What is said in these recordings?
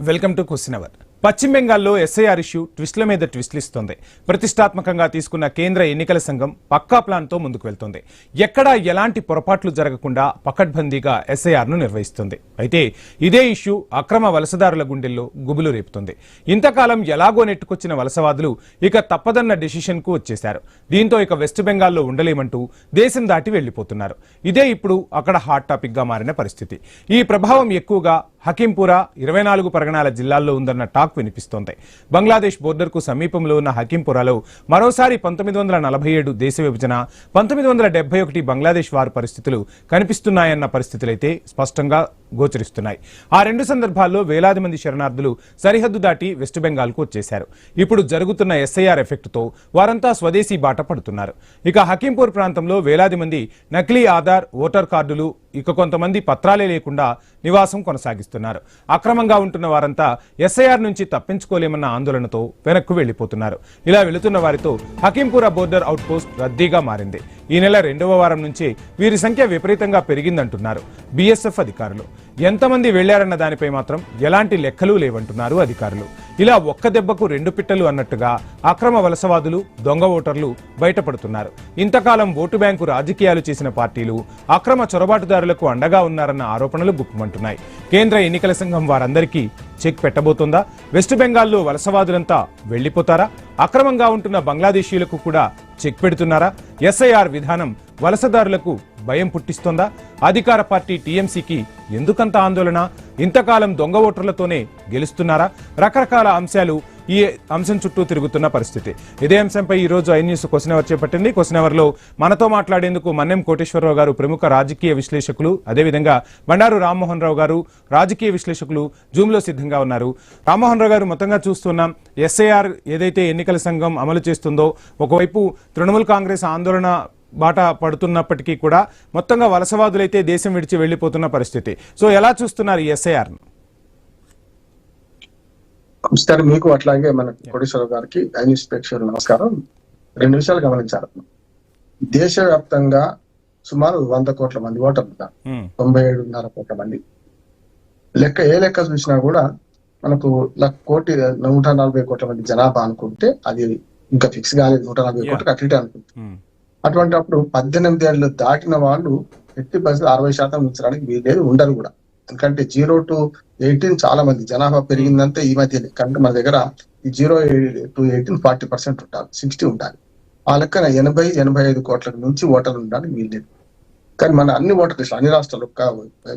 Welcome to question hour. పశ్చిమ బెంగాల్లో SIR issue ట్విస్ట్ల మీద ట్విస్ట్లు ఇస్తోంది. ప్రతిష్టాత్మకంగా తీసుకున్న కేంద్ర ఎన్నికల సంఘం పక్కా ప్లాన్తో ముందుకు వెళ్తోంది. ఎక్కడా ఎలాంటి పొరపాట్లు జరగకుండా పకడ్బందీగా ఎస్ఐఆర్ ను నిర్వహిస్తుంది. అయితే ఇదే ఇష్యూ అక్రమ వలసదారుల గుండెల్లో గుబులు రేపుతుంది. ఇంతకాలం ఎలాగో నెట్టుకొచ్చిన వలసవాదులు ఇక తప్పదన్న డెసిషన్ కు వచ్చేశారు. దీంతో ఇక వెస్ట్ బెంగాల్లో ఉండలేమంటూ దేశం దాటి వెళ్లిపోతున్నారు. ఇదే ఇప్పుడు అక్కడ హాట్ టాపిక్ గా మారిన పరిస్థితి. ఈ ప్రభావం ఎక్కువగా హకీంపురా 24 పరగణాల జిల్లాల్లో ఉందన్న టాక్ వినిపిస్తోంది. బంగ్లాదేశ్ బోర్డర్ కు సమీపంలో ఉన్న హకీంపురాలో మరోసారి 1947 దేశ విభజన, 1971 బంగ్లాదేశ్ వారు పరిస్థితులు కనిపిస్తున్నాయన్న పరిస్థితులైతే స్పష్టంగా గోచరిస్తున్నాయి. ఆ రెండు సందర్భాల్లో వేలాది మంది శరణార్థులు సరిహద్దు దాటి వెస్ట్ బెంగాల్ కు వచ్చేశారు. ఇప్పుడు జరుగుతున్న ఎస్ఐఆర్ ఎఫెక్ట్ తో వారంతా స్వదేశీ బాట పడుతున్నారు. ఇక హకీంపూర్ ప్రాంతంలో వేలాది మంది నకిలీ ఆధార్, ఓటర్ కార్డులు, ఇక కొంతమంది పత్రాలే లేకుండా నివాసం కొనసాగిస్తున్నారు. అక్రమంగా ఉంటున్న వారంతా ఎస్ఐఆర్ నుంచి తప్పించుకోలేమన్న ఆందోళనతో వెనక్కు వెళ్లిపోతున్నారు. ఇలా వెళుతున్న వారితో హకీంపురా బోర్డర్ అవుట్ పోస్ట్ రద్దీగా మారింది. ఈ నెల 2వ వారం నుంచి వీరి సంఖ్య విపరీతంగా పెరిగిందంటున్నారు బీఎస్ఎఫ్ అధికారులు. ఎంతమంది వెళ్లారన్న దానిపై మాత్రం ఎలాంటి లెక్కలు లేవంటున్నారు అధికారులు. ఇలా ఒక్క దెబ్బకు 2 పిట్టలు అన్నట్టుగా అక్రమ వలసవాదులు, దొంగ ఓటర్లు బయటపడుతున్నారు. ఇంతకాలం ఓటు బ్యాంకు రాజకీయాలు చేసిన పార్టీలు అక్రమ చొరబాటుదారులకు అండగా ఉన్నారన్న ఆరోపణలు గుప్పుమంటున్నాయి. కేంద్ర ఎన్నికల సంఘం వారందరికీ చెక్ పెట్టబోతోందా? వెస్ట్ బెంగాల్లో వలసవాదులంతా వెళ్లిపోతారా? అక్రమంగా ఉంటున్న బంగ్లాదేశీయులకు కూడా చెక్ పెడుతున్నారా? ఎస్ఐఆర్ విధానం వలసదారులకు భయం పుట్టిస్తోందా? అధికార పార్టీ టీఎంసీకి ఎందుకంత ఆందోళన? ఇంతకాలం దొంగ ఓటర్లతోనే గెలుస్తున్నారా? రకరకాల అంశాలు ఈ అంశం చుట్టూ తిరుగుతున్న పరిస్థితి. ఇదే అంశంపై ఈ రోజు ఐ న్యూస్ క్వశ్చన్ అవర్ చేపట్టింది. క్వశ్చన్ అవర్ లో మనతో మాట్లాడేందుకు మన్నెం కోటేశ్వరరావు గారు, ప్రముఖ రాజకీయ విశ్లేషకులు, అదేవిధంగా బండారు రామ్మోహన్ రావు గారు, రాజకీయ విశ్లేషకులు జూమ్ లో సిద్ధంగా ఉన్నారు. రామ్మోహన్ రావు గారు, మొత్తంగా చూస్తున్నాం ఎస్ఐఆర్ ఏదైతే ఎన్నికల సంఘం అమలు చేస్తుందో, ఒకవైపు తృణమూల్ కాంగ్రెస్ ఆందోళన బాట పడుతున్నప్పటికీ కూడా మొత్తంగా వలసవాదులైతే దేశం విడిచి వెళ్లిపోతున్న పరిస్థితి. సో ఎలా చూస్తున్నారు ఈ ఎస్ఐఆర్? నమస్కారం. మీకు అట్లాగే మన కోటేశ్వరరావు గారికి, ఐ న్యూస్ ప్రేక్షకులు నమస్కారం. 2 నిమిషాలు గమనించాలి. దేశవ్యాప్తంగా సుమారు 100 కోట్ల మంది ఓటర్లు ఉన్నారు. 97.5 కోట్ల మంది. ఏ లెక్క చూసినా కూడా మనకు 140 కోట్ల మంది జనాభా అనుకుంటే అది ఇంకా ఫిక్స్ కాలేదు. 140 కోట్లకు అట్లే అనుకుంటుంది. అటువంటి అప్పుడు 18 ఏళ్ళు దాటిన వాళ్ళు 80% 60% ఉంచడానికి వీలేదు, ఉండరు కూడా. ఎందుకంటే 0 to 18 చాలా మంది జనాభా పెరిగిందంటే ఈ మధ్య. కంటే మన దగ్గర ఈ 0 to 18 40% ఉంటారు, 60 ఉండాలి. ఆ లెక్కన 80-85 కోట్లకు నుంచి ఓటర్లు ఉండడానికి వీల్లేదు. కానీ మన అన్ని ఓటర్ లిస్టులు అన్ని రాష్ట్రాలు,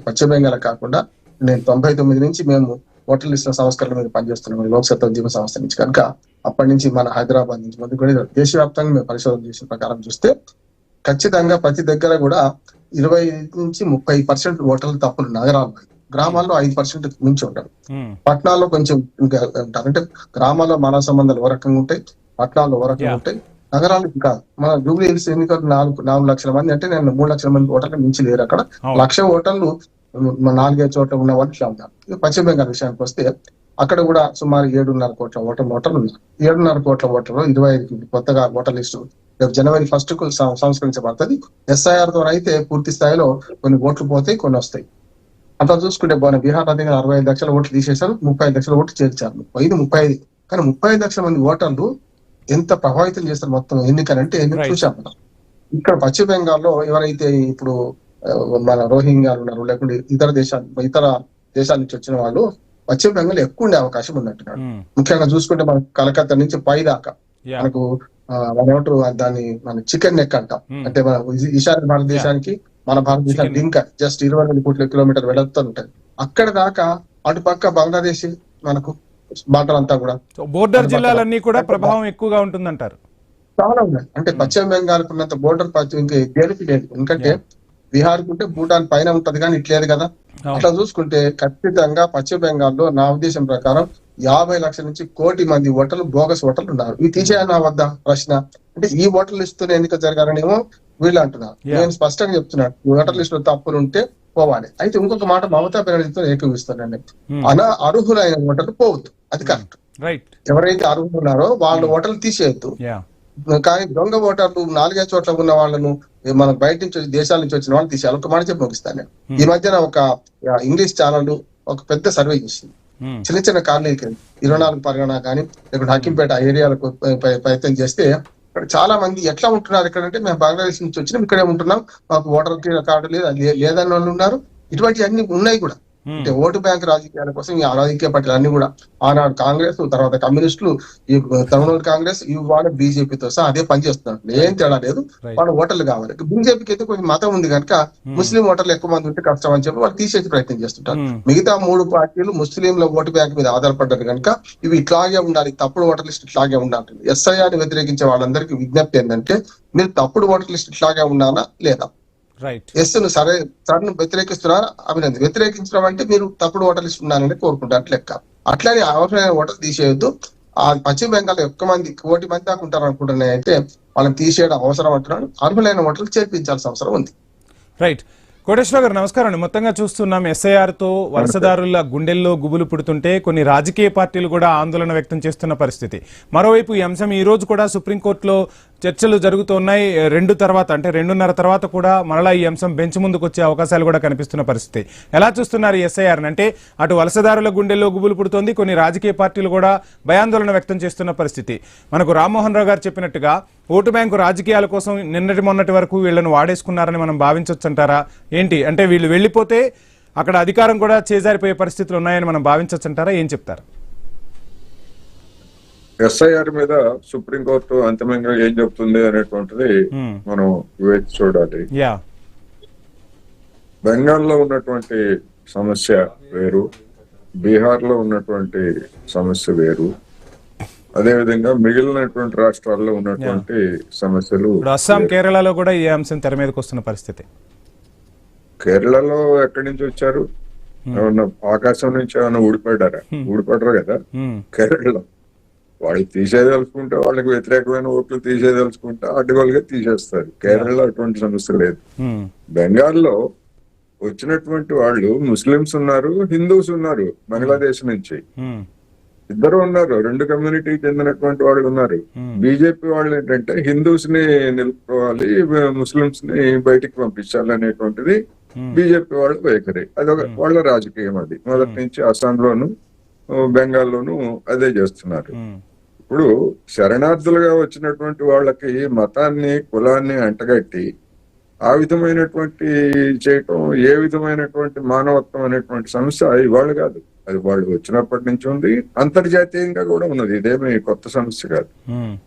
పశ్చిమ బెంగాల్ కాకుండా నేను 99 నుంచి మేము ఓటర్ లిస్టుల సంస్కరణ మీద పనిచేస్తున్నాం, లోక్సత్తా ఉద్యమ సంస్థ నుంచి. కనుక అప్పటి నుంచి మన హైదరాబాద్ నుంచి ముందు కూడా దేశవ్యాప్తంగా మేము పరిశోధన చేసిన ప్రకారం చూస్తే ఖచ్చితంగా ప్రతి దగ్గర కూడా 20-30% ఓటర్లు తప్పులు నగరాల్లో. గ్రామాల్లో 5% మించి ఉంటారు. పట్టణాల్లో కొంచెం ఇంకా ఉంటారు. అంటే గ్రామాల్లో మానవ సంబంధాలు ఓ రకంగా ఉంటాయి, పట్టణాల్లో ఓ రకంగా ఉంటాయి, నగరాలు ఇంకా. మన జూబ్లీ హిల్స్ ఎన్నికలు 4 లక్షల మంది అంటే నేను 3 లక్షల మంది ఓటర్లు మించి లేరు. అక్కడ 1,00,000 ఓటర్లు 4-5 చోట్ల ఉన్న వాళ్ళు ఇట్లా ఉన్నారు. పశ్చిమ బెంగాల్ విషయానికి వస్తే అక్కడ కూడా సుమారు 7.5 కోట్ల ఓటర్లు ఉన్నారు. 7.5 కోట్ల ఓటర్లు 25 కొత్తగా ఓటర్ లిస్టు రేపు జనవరి 1 కు సంస్కరించబడుతుంది. ఎస్ఐఆర్ ద్వారా అయితే పూర్తి స్థాయిలో కొన్ని ఓట్లు పోతాయి, కొన్ని వస్తాయి. అట్లా చూసుకుంటే బీహార్ దగ్గర 65 లక్షల ఓట్లు తీసేశారు, 35 లక్షల ఓట్లు చేర్చారు. 35 కానీ 35 లక్షల మంది ఓటర్లు ఎంత ప్రభావితం చేస్తారు మొత్తం ఎన్నికలంటే చూసాం మనం. ఇక్కడ పశ్చిమ బెంగాల్లో ఎవరైతే ఇప్పుడు మన రోహింగ్యాలు ఉన్నారు, లేకుంటే ఇతర దేశాల నుంచి వచ్చిన వాళ్ళు పశ్చిమ బెంగాల్ ఎక్కువ ఉండే అవకాశం ఉన్నట్టున్నాడు. ముఖ్యంగా చూసుకుంటే మన కలకత్తా నుంచి పై దాకా మనకు దాన్ని మన చికెన్ నెక్ అంటాం. అంటే మన ఈశాన్య భారతదేశానికి మన భారతదేశానికి ఇంకా జస్ట్ 22 కిలోమీటర్ వెళుతూ ఉంటది. అక్కడ దాకా అటుపక్క బంగ్లాదేశ్ మనకు బాటలంతా కూడా బోర్డర్ జిల్లాలన్నీ కూడా ప్రభావం ఎక్కువగా ఉంటుందంటారు. చాలా ఉన్నాయి. అంటే పశ్చిమ బెంగాల్ ఉన్నంత బోర్డర్ దేనికి లేదు. ఎందుకంటే బీహార్ కుంటే భూటాన్ పైన ఉంటది కానీ ఇట్లేదు కదా. అట్లా చూసుకుంటే ఖచ్చితంగా పశ్చిమ బెంగాల్లో నా ఉద్దేశం ప్రకారం 50 లక్షల నుంచి 1 కోటి మంది ఓటర్లు, బోగస్ ఓటర్లు ఉన్నారు. ఇవి తీసేయాలి వద్ద ప్రశ్న. అంటే ఈ ఓటర్ లిస్టుతో ఎన్నిక జరగాలనేమో వీళ్ళు అంటున్నారు. నేను స్పష్టంగా చెప్తున్నాను, ఓటర్ లిస్టులో తప్పులు ఉంటే పోవాలి. అయితే ఇంకొక మాట మమతా బెనర్జీతో ఏకీవిస్తానండి. అర్హులైన ఓటర్లు పోవద్దు, అది కరెక్ట్. ఎవరైతే అర్హులు ఉన్నారో వాళ్ళ ఓటర్లు తీసేయద్దు. కానీ దొంగ ఓటర్లు 4-5 చోట్ల ఉన్న వాళ్ళను మన బయట నుంచి దేశాల నుంచి వచ్చిన వాళ్ళు తీసేయాలి. ఒక మాట చెప్పి ముగిస్తాను నేను. ఈ మధ్యన ఒక ఇంగ్లీష్ ఛానల్ ఒక పెద్ద సర్వే చేసింది. చిన్న చిన్న కాలనీకి 24 పరగణ కానీ లేకుంటే హకీంపేట ఏరియాలకు ప్రయత్నం చేస్తే ఇక్కడ చాలా మంది ఎట్లా ఉంటున్నారు ఇక్కడ అంటే మేము బంగ్లాదేశ్ నుంచి వచ్చినాం ఇక్కడే ఉంటున్నాం మాకు ఓటర్ కార్డు లేదు అది లేదని వాళ్ళు ఉన్నారు. ఇటువంటి అన్ని ఉన్నాయి కూడా. అంటే ఓటు బ్యాంక్ రాజకీయాల కోసం ఈ రాజకీయ పార్టీలు అన్ని కూడా ఆనాడు కాంగ్రెస్ తర్వాత కమ్యూనిస్టులు ఈ తమిళనాడు కాంగ్రెస్ ఇవాళ బీజేపీతో సహా అదే పనిచేస్తున్నారు. ఏం తేడా లేదు. వాళ్ళు ఓటర్లు కావాలి. బీజేపీకి అయితే కొంచెం మతం ఉంది కనుక ముస్లిం ఓటర్లు ఎక్కువ మంది ఉంటే కష్టం అని చెప్పి వాళ్ళు తీసేసి ప్రయత్నం చేస్తుంటారు. మిగతా 3 పార్టీలు ముస్లింల ఓటు బ్యాంక్ మీద ఆధారపడ్డారు కనుక ఇవి ఇట్లాగే ఉండాలి, తప్పుడు ఓటర్ లిస్ట్ ఇట్లాగే ఉండాలి. ఎస్ఐఆర్ ని వ్యతిరేకించే వాళ్ళందరికీ విజ్ఞప్తి ఏంటంటే మీరు తప్పుడు ఓటర్ లిస్ట్ ఇట్లాగే ఉండాలా లేదా, ఎస్ ను సరే సార్ను వ్యతిరేకిస్తున్నారా అభినందన, వ్యతిరేకించడం అంటే మీరు తప్పుడు ఓటర్ లిస్ట్ ఉన్నారని కోరుకుంటారు లెక్క. అట్లానే అవసరమైన ఓటర్ తీసేయొద్దు. ఆ పశ్చిమ బెంగాల్ ఎక్కువ మంది 1 కోటి మంది దాకా ఉంటారు అనుకుంటున్నాయి. అయితే వాళ్ళని తీసేయడం అవసరం అంటున్నాడు. అర్హులైన ఓటర్లు చేర్పించాల్సిన అవసరం ఉంది. రైట్. కోటేశ్వర గారు నమస్కారం అండి. మొత్తంగా చూస్తున్నాం ఎస్ఐఆర్ తో వలసదారుల గుండెల్లో గుబులు పుడుతుంటే కొన్ని రాజకీయ పార్టీలు కూడా ఆందోళన వ్యక్తం చేస్తున్న పరిస్థితి. మరోవైపు ఈ అంశం ఈ రోజు కూడా సుప్రీంకోర్టులో చర్చలు జరుగుతున్నాయి. 2:30 తర్వాత కూడా మరలా ఈ అంశం బెంచ్ ముందుకు వచ్చే అవకాశాలు కూడా కనిపిస్తున్న పరిస్థితి. ఎలా చూస్తున్నారు ఎస్ఐఆర్ అంటే అటు వలసదారుల గుండెల్లో గుబులు పుడుతోంది, కొన్ని రాజకీయ పార్టీలు కూడా భయాందోళన వ్యక్తం చేస్తున్న పరిస్థితి. మనకు రామ్మోహన్ రావు గారు చెప్పినట్టుగా ఓటు బ్యాంకు రాజకీయాల కోసం నిన్నటి మొన్నటి వరకు వీళ్ళను వాడేసుకున్నారని మనం భావించవచ్చు అంటారా ఏంటి? అంటే వీళ్ళు వెళ్ళిపోతే అక్కడ అధికారం కూడా చేజారిపోయే పరిస్థితులు ఉన్నాయని మనం భావించవచ్చు అంటారా? ఏం చెప్తారు? ఎస్ఐఆర్ మీద సుప్రీంకోర్టు అంతిమంగా ఏం చెప్తుంది అనేటువంటిది మనం వేచి చూడాలి. బెంగాల్లో ఉన్నటువంటి సమస్య వేరు, బీహార్ లో ఉన్నటువంటి సమస్య వేరు, అదే విధంగా మిగిలినటువంటి రాష్ట్రాల్లో ఉన్నటువంటి సమస్యలు. అస్సాం, కేరళలో కూడా ఈ అంశం తెర మీదకి వస్తున్న పరిస్థితి. కేరళలో ఎక్కడి నుంచి వచ్చారు? ఏమన్నా ఆకాశం నుంచి ఏమన్నా ఊడిపడరు కదా. కేరళలో వాళ్ళు తీసేదలుచుకుంటే, వాళ్ళకి వ్యతిరేకమైన ఓట్లు తీసేదలుచుకుంటే అడ్డగోలుగా తీసేస్తారు. కేరళలో అటువంటి సమస్య లేదు. బెంగాల్లో వచ్చినటువంటి వాళ్ళు ముస్లిమ్స్ ఉన్నారు, హిందూస్ ఉన్నారు. బంగ్లాదేశ్ నుంచి ఇద్దరు ఉన్నారు, 2 కమ్యూనిటీకి చెందినటువంటి వాళ్ళు ఉన్నారు. బీజేపీ వాళ్ళు ఏంటంటే హిందూస్ ని నిలుపుకోవాలి, ముస్లిమ్స్ ని బయటికి పంపించాలి అనేటువంటిది బీజేపీ వాళ్ళ వైఖరి. అదొక వాళ్ళ రాజకీయం. అది మొదటి నుంచి అస్సాంలోను బెంగాల్లోను అదే చేస్తున్నారు. ఇప్పుడు శరణార్థులుగా వచ్చినటువంటి వాళ్ళకి మతాన్ని కులాన్ని అంటగట్టి ఆ విధమైనటువంటి చేయటం ఏ విధమైనటువంటి మానవత్వం అనేటువంటి సమస్య ఇవాళ కాదు. అది వాళ్ళు వచ్చినప్పటి నుంచి ఉంది, అంతర్జాతీయంగా కూడా ఉన్నది. ఇదేమి కొత్త సమస్య కాదు.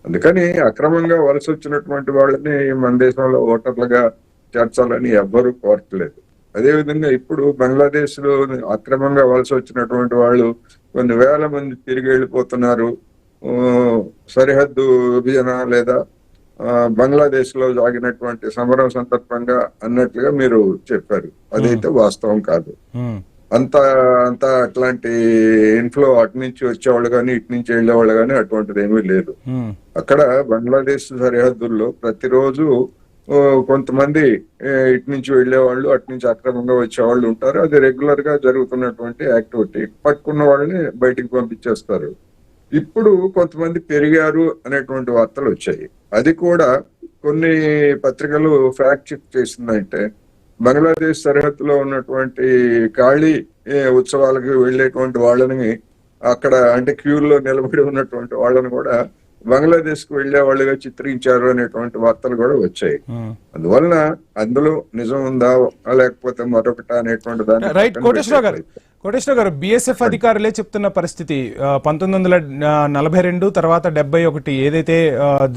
అందుకని అక్రమంగా వలస వచ్చినటువంటి వాళ్ళని మన దేశంలో ఓటర్లుగా చేర్చాలని ఎవ్వరూ కోరట్లేదు. అదేవిధంగా ఇప్పుడు బంగ్లాదేశ్ లో అక్రమంగా వలస వచ్చినటువంటి వాళ్ళు కొన్ని వేల మంది తిరిగి వెళ్ళిపోతున్నారు. సరిహద్దు విభజన లేదా బంగ్లాదేశ్ లో సాగినటువంటి సమరం సందర్భంగా అన్నట్లుగా మీరు చెప్పారు. అదైతే వాస్తవం కాదు. అంత అట్లాంటి ఇన్ఫ్లో అటు నుంచి వచ్చేవాళ్ళు కానీ ఇటు నుంచి వెళ్ళేవాళ్ళు కానీ అటువంటిది ఏమీ లేదు. అక్కడ బంగ్లాదేశ్ సరిహద్దుల్లో ప్రతిరోజు కొంతమంది ఇటు నుంచి వెళ్లేవాళ్ళు అటు నుంచి అక్రమంగా వచ్చేవాళ్ళు ఉంటారు. అది రెగ్యులర్ గా జరుగుతున్నటువంటి యాక్టివిటీ. పట్టుకున్న వాళ్ళని బయటికి పంపించేస్తారు. ఇప్పుడు కొంతమంది పెరిగారు అనేటువంటి వార్తలు వచ్చాయి. అది కూడా కొన్ని పత్రికలు ఫ్యాక్ట్ చెక్ చేసిందంటే బంగ్లాదేశ్ సరిహద్దులో ఉన్నటువంటి ఖాళీ ఉత్సవాలకు వెళ్లేటువంటి వాళ్ళని అక్కడ అంటే క్యూల్లో నిలబడి ఉన్నటువంటి వాళ్ళని కూడా బంగ్లాదేశ్ కు వెళ్లే వాళ్ళుగా చిత్రించారు అనేటువంటి వార్తలు కూడా వచ్చాయి. అందువలన అందులో నిజం ఉందా లేకపోతే మరొకట అనేటువంటి దాన్ని. రైట్. కోటేశ్వర గారు, బిఎస్ఎఫ్ అధికారులే చెప్తున్న పరిస్థితి 1942 తర్వాత 71 ఏదైతే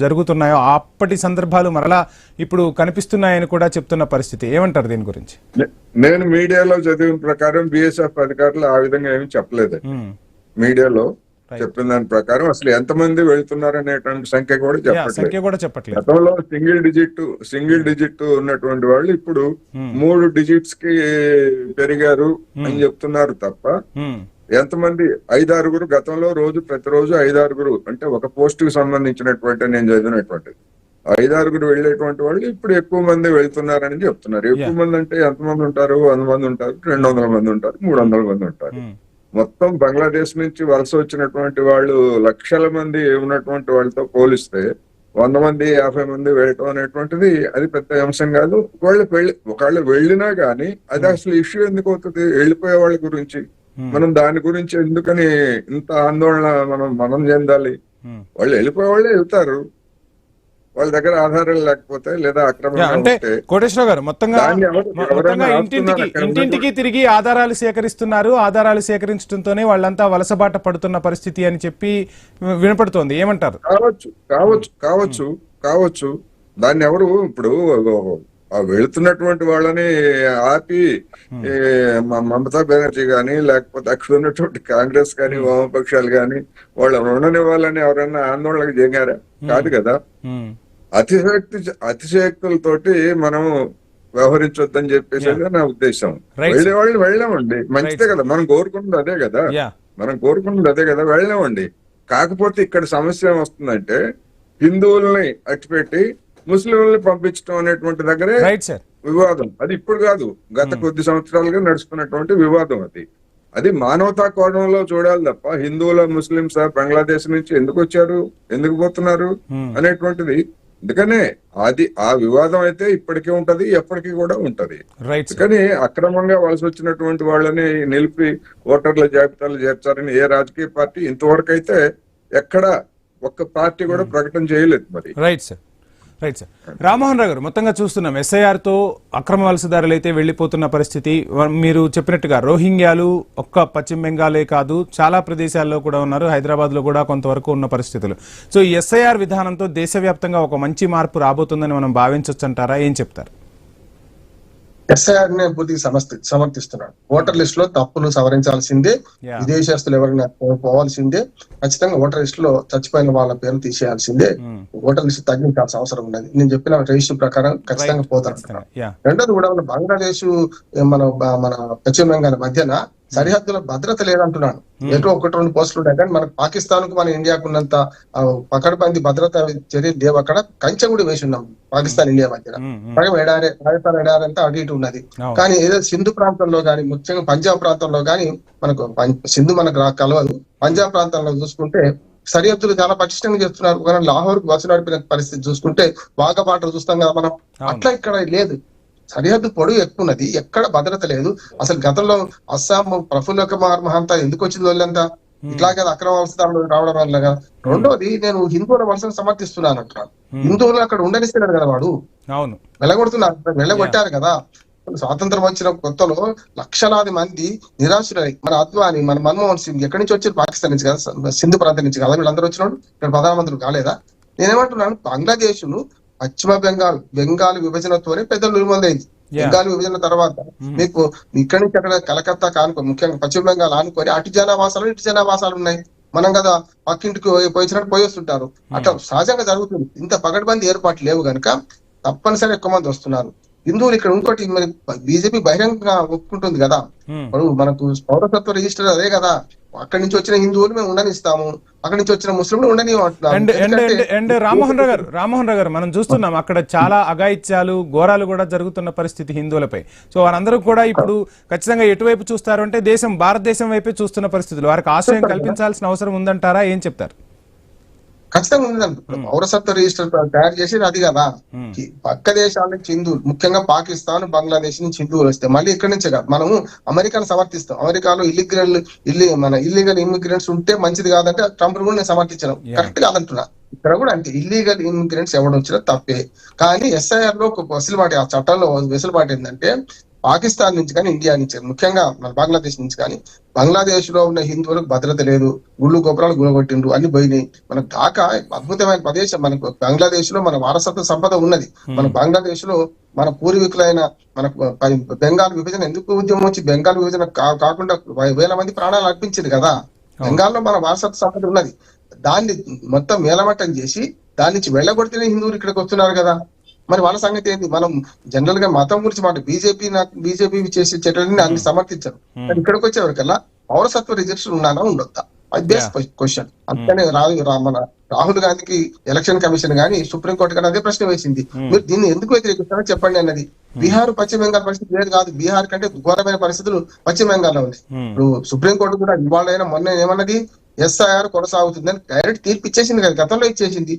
జరుగుతున్నాయో అప్పటి సందర్భాలు మరలా ఇప్పుడు కనిపిస్తున్నాయని కూడా చెప్తున్న పరిస్థితి. ఏమంటారు దీని గురించి? నేను మీడియాలో చదివిన ప్రకారం బిఎస్ఎఫ్ అధికారులు ఆ విధంగా ఏమి చెప్పలేదు. మీడియాలో చెప్పిన దాని ప్రకారం అసలు ఎంతమంది వెళ్తున్నారు అనేటువంటి సంఖ్య కూడా చెప్పట్లేదు. గతంలో సింగిల్ డిజిట్ ఉన్నటువంటి వాళ్ళు ఇప్పుడు 3 డిజిట్స్ కి పెరిగారు అని చెప్తున్నారు తప్ప ఎంతమంది 5-6 గతంలో ప్రతిరోజు 5-6 అంటే ఒక పోస్ట్ కి సంబంధించినటువంటి నేను చదివినటువంటిది 5-6 వెళ్ళేటువంటి వాళ్ళు ఇప్పుడు ఎక్కువ మంది వెళ్తున్నారని చెప్తున్నారు. ఎక్కువ మంది అంటే ఎంతమంది ఉంటారు? 100 మంది ఉంటారు, 200 మంది ఉంటారు, 300 మంది ఉంటారు. మొత్తం బంగ్లాదేశ్ నుంచి వలస వచ్చినటువంటి వాళ్ళు లక్షల మంది ఉన్నటువంటి వాళ్ళతో పోలిస్తే 100 మంది 50 మంది వెళ్ళటం అనేటువంటిది అది పెద్ద అంశం కాదు. ఒకవేళ వెళ్ళినా గానీ అది అసలు ఇష్యూ ఎందుకు అవుతుంది? వెళ్ళిపోయే వాళ్ళ గురించి మనం దాని గురించి ఎందుకని ఇంత ఆందోళన మనం చెందాలి? వాళ్ళు వెళ్ళిపోయే వాళ్ళే వెళ్తారు, వాళ్ళ దగ్గర ఆధారాలు లేకపోతే లేదా అక్రమంగా అంటే ఉంటే. కోటేశ్వర గారు మొత్తంగా ఎవరైనా ఇంటింటికి తిరిగి ఆధారాలు సేకరిస్తున్నారు. ఆధారాలు సేకరించడంతోనే వాళ్ళంతా వలసబాట పడుతున్న పరిస్థితి అని చెప్పి వినపడుతోంది. ఏమంటారు? కావచ్చు కావచ్చు కావచ్చు కావచ్చు దాన్ని ఎవరు ఇప్పుడు వెళుతున్నటువంటి వాళ్ళని ఆపి మమతా బెనర్జీ గాని లేకపోతే అక్కడ ఉన్నటువంటి కాంగ్రెస్ గాని వామపక్షాలు గాని వాళ్ళు ఉండనివ్వాలని ఎవరైనా ఆందోళనకు దిగారా? కాదు కదా. అతిశయోక్తులతోటి మనం వ్యవహరించొద్దని చెప్పేసి నా ఉద్దేశం. వెళ్ళే వాళ్ళని వెళ్ళామండి, మంచిదే కదా, మనం కోరుకున్నది అదే కదా, వెళ్ళామండి. కాకపోతే ఇక్కడ సమస్య ఏమొస్తుందంటే హిందువుల్ని అట్టిపెట్టి ముస్లింలని పంపించడం అనేటువంటి దగ్గరే వివాదం. అది ఇప్పుడు కాదు, గత కొద్ది సంవత్సరాలుగా నడుస్తున్నటువంటి వివాదం. అది మానవతా కోణంలో చూడాలి తప్ప హిందువుల ముస్లింస్ బంగ్లాదేశ్ నుంచి ఎందుకు వచ్చారు, ఎందుకు పోతున్నారు అనేటువంటిది. అందుకనే ఆ వివాదం అయితే ఇప్పటికీ ఉంటది, ఎప్పటికీ కూడా ఉంటది. కానీ అక్రమంగా వలస వచ్చినటువంటి వాళ్ళని నిలిపి ఓటర్ల జాబితాలు చేర్చారని ఏ రాజకీయ పార్టీ ఇంతవరకు అయితే ఎక్కడ ఒక్క పార్టీ కూడా ప్రకటన చేయలేదు. మరి రైట్ సార్. రామ్మోహన్ రావు గారు, మొత్తంగా చూస్తున్నాం SIR తో అక్రమ వలసదారులు అయితే వెళ్లిపోతున్న పరిస్థితి. మీరు చెప్పినట్టుగా రోహింగ్యాలు ఒక్క పశ్చిమ బెంగాలే కాదు, చాలా ప్రదేశాల్లో కూడా ఉన్నారు, హైదరాబాద్ లో కూడా కొంతవరకు ఉన్న పరిస్థితులు. సో ఈ SIR విధానంతో దేశవ్యాప్తంగా ఒక మంచి మార్పు రాబోతుందని మనం భావించవచ్చు అంటారా? ఏం చెప్తారు? SIR నే పూర్తిగా సమర్థిస్తున్నాడు. ఓటర్ లిస్ట్ లో తప్పులు సవరించాల్సిందే, విదేశస్తులు ఎవరైనా పోవాల్సిందే, ఖచ్చితంగా ఓటర్ లిస్ట్ లో చచ్చిపోయిన వాళ్ళ పేరు తీసేయాల్సిందే, ఓటర్ లిస్ట్ తగ్గించాల్సిన అవసరం ఉన్నది. నేను చెప్పిన రిజిస్టర్ ప్రకారం ఖచ్చితంగా పోతాను. రెండోది కూడా బంగ్లాదేశ్ మన పశ్చిమ బెంగాల్ మధ్యన సరిహద్దుల భద్రత లేదంటున్నాను. ఎటు 1-2 పోస్టులు ఉన్నాయి కానీ మనకు పాకిస్తాన్ కు మన ఇండియాకు ఉన్నంత పకడ్బందీ భద్రత చర్యలు లేవు. అక్కడ కంచె కూడా వేసి ఉన్నాం పాకిస్తాన్ ఇండియా మధ్యన. పాకిస్తాన్ ఎడారి అంతా అటు ఇటు ఉన్నది. కానీ ఏదో సింధు ప్రాంతంలో గానీ, ముఖ్యంగా పంజాబ్ ప్రాంతంలో గానీ, మనకు సింధు మనకు కలవదు. పంజాబ్ ప్రాంతంలో చూసుకుంటే సరిహద్దులు చాలా పటిష్టంగా చేస్తున్నారు. కానీ లాహోర్ కు బస్సు నడిపిన పరిస్థితి చూసుకుంటే వాఘా బార్డర్ చూస్తాం కదా మనం, అట్లా ఇక్కడ లేదు. సరిహద్దు పొడుగు ఎక్కువ ఉన్నది, ఎక్కడ భద్రత లేదు. అసలు గతంలో అస్సాం ప్రఫుల్ల కుమార్ మహంతా ఎందుకు వచ్చింది వాళ్ళంతా ఇట్లాగే అక్రమ వలసదారులు రావడం వల్ల. రెండోది, నేను హిందువుల వలసను సమర్థిస్తున్నాను అంటున్నాను. హిందువులు అక్కడ ఉండనిస్తున్నాడు కదా వాడు, వెళ్ళగొడుతున్నారు, వెళ్ళగొట్టారు కదా. స్వాతంత్రం వచ్చిన కొత్తలో లక్షలాది మంది నిరాశ్రులై మన అద్వాని, మన మన్మోహన్ సింగ్ ఎక్కడి నుంచి వచ్చారు? పాకిస్తాన్ నుంచి కదా, సింధు ప్రాంతం నుంచి కదా. వీళ్ళందరూ వచ్చినాడు, ఇక్కడ ప్రధానమంత్రులు కాలేదా? నేనేమంటున్నాను, బంగ్లాదేశ్ ను పశ్చిమ బెంగాల్ విభజనతోనే పెద్దలు నిర్మూలైంది. బెంగాల్ విభజన తర్వాత మీకు ఇక్కడి నుంచి అక్కడ కలకత్తా కానుకొని, ముఖ్యంగా పశ్చిమ బెంగాల్ ఆనుకొని అటు జనావాసాలు ఇటు జనావాసాలు ఉన్నాయి. మనం కదా పక్కింటికి పోయినట్టు పోయేస్తుంటారు. అట్లా సహజంగా జరుగుతుంది. ఇంత పగడ్బందీ ఏర్పాట్లు లేవు కనుక తప్పనిసరి ఎక్కువ మంది వస్తున్నారు. హిందువులు ఇక్కడ ఇంకోటి, మరి బీజేపీ బహిరంగంగా ఒప్పుకుంటుంది కదా, ఇప్పుడు మనకు పౌరసత్వ రిజిస్టర్ అదే కదా, అక్కడి నుంచి వచ్చిన హిందువులు మేము ఉండనిస్తాము, అక్కడి నుంచి వచ్చిన ముస్లింలు ఉండని. రామ్మోహన్ రావు గారు, మనం చూస్తున్నాం అక్కడ చాలా అఘాయిత్యాలు, ఘోరాలు కూడా జరుగుతున్న పరిస్థితి హిందువులపై. సో వారందరూ కూడా ఇప్పుడు ఖచ్చితంగా ఎటువైపు చూస్తారు అంటే భారతదేశం వైపే చూస్తున్న పరిస్థితులు. వారికి ఆశ్రయం కల్పించాల్సిన అవసరం ఉందంటారా? ఏం చెప్తారు? ఖచ్చితంగా ఉందండి. పౌరసత్వ రిజిస్టర్ తయారు చేసేది అది కదా. పక్క దేశాల నుంచి హిందువులు, ముఖ్యంగా పాకిస్తాన్, బంగ్లాదేశ్ నుంచి హిందువులు వస్తే మళ్ళీ ఇక్కడి నుంచే కాదు, మనము అమెరికాను సమర్థిస్తాం. అమెరికాలో ఇల్లీగల్ ఇమిగ్రెంట్స్ ఉంటే మంచిది కాదంటే ట్రంప్ కూడా నేను సమర్థించడం కరెక్ట్ కాదంటున్నా. ఇక్కడ కూడా అంటే ఇల్లీగల్ ఇమిగ్రెంట్స్ ఎవరు వచ్చినా తప్పే. కానీ SIR లో ఒక వెసులుబాటు, ఆ చట్టంలో వెసులుబాటు ఏంటంటే పాకిస్తాన్ నుంచి కానీ, ఇండియా నుంచి, ముఖ్యంగా మన బంగ్లాదేశ్ నుంచి కానీ, బంగ్లాదేశ్ లో ఉన్న హిందువులకు భద్రత లేదు, గుళ్ళు గోపురాలు గుణగొట్టిండ్రు, అన్ని పోయినాయి. మనకు ఢాకా అద్భుతమైన ప్రదేశం. మనకు బంగ్లాదేశ్ లో మన వారసత్వ సంపద ఉన్నది. మన బంగ్లాదేశ్ లో మన పూర్వీకులైన మనకు బెంగాల్ విభజన ఎందుకు ఉద్యమం వచ్చి బెంగాల్ విభజన కాకుండా వేల మంది ప్రాణాలు అర్పించింది కదా. బెంగాల్లో మన వారసత్వ సంపద ఉన్నది. దాన్ని మొత్తం మేలమట్టం చేసి దాని నుంచి వెళ్ళగొడితేనే హిందువులు ఇక్కడికి వస్తున్నారు కదా. మరి వాళ్ళ సంగతి ఏంటి? మనం జనరల్ గా మతం గురించి బీజేపీ చేసే చర్యలని అన్ని సమర్థించారు. కానీ ఇక్కడికి వచ్చేవరకల్లా పౌరసత్వ రిజర్వేషన్ ఉన్నానా ఉండొద్దా? అది బేస్ట్ క్వశ్చన్. అందుకనే మన రాహుల్ గాంధీకి ఎలక్షన్ కమిషన్ గానీ, సుప్రీంకోర్టు కానీ అదే ప్రశ్న వేసింది, మీరు దీన్ని ఎందుకు వ్యతిరేకిస్తారో చెప్పండి అన్నది. బీహార్ పశ్చిమ బెంగాల్ పరిస్థితి వేరు కాదు, బీహార్ కంటే ఘోరమైన పరిస్థితులు పశ్చిమ బెంగాల్లో ఉన్నాయి. ఇప్పుడు సుప్రీంకోర్టు కూడా ఇవాళైనా మొన్న ఏమన్నది, SIR కొనసాగుతుందని డైరెక్ట్ తీర్పు ఇచ్చేసింది కదా, గతంలో ఇచ్చేసింది.